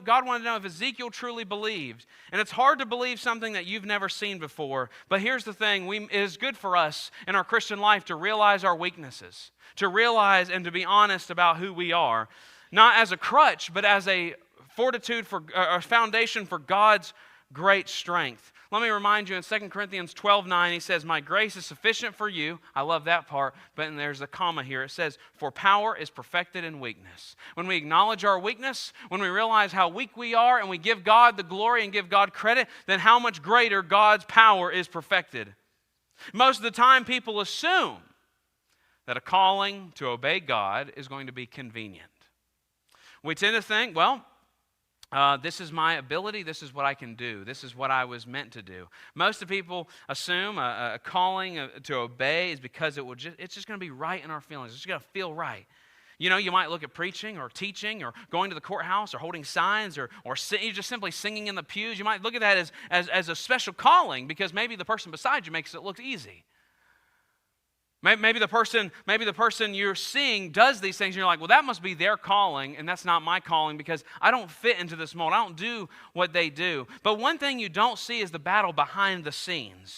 God wanted to know if Ezekiel truly believed. And it's hard to believe something that you've never seen before. But here's the thing. It is good for us in our Christian life to realize our weaknesses, to realize and to be honest about who we are, not as a crutch, but as a fortitude for a foundation for God's great strength. Let me remind you in 2 Corinthians 12:9, he says, my grace is sufficient for you. I love that part, but then there's a comma here. It says, for power is perfected in weakness. When we acknowledge our weakness, when we realize how weak we are, and we give God the glory and give God credit, then how much greater God's power is perfected. Most of the time, people assume that a calling to obey God is going to be convenient. We tend to think, well, this is my ability, this is what I can do, this is what I was meant to do. Most of the people assume a calling to obey is because it's just going to be right in our feelings. It's just going to feel right. You know, you might look at preaching or teaching or going to the courthouse or holding signs or just simply singing in the pews. You might look at that as a special calling because maybe the person beside you makes it look easy. Maybe the person you're seeing does these things, and you're like, well, that must be their calling, and that's not my calling because I don't fit into this mold. I don't do what they do. But one thing you don't see is the battle behind the scenes.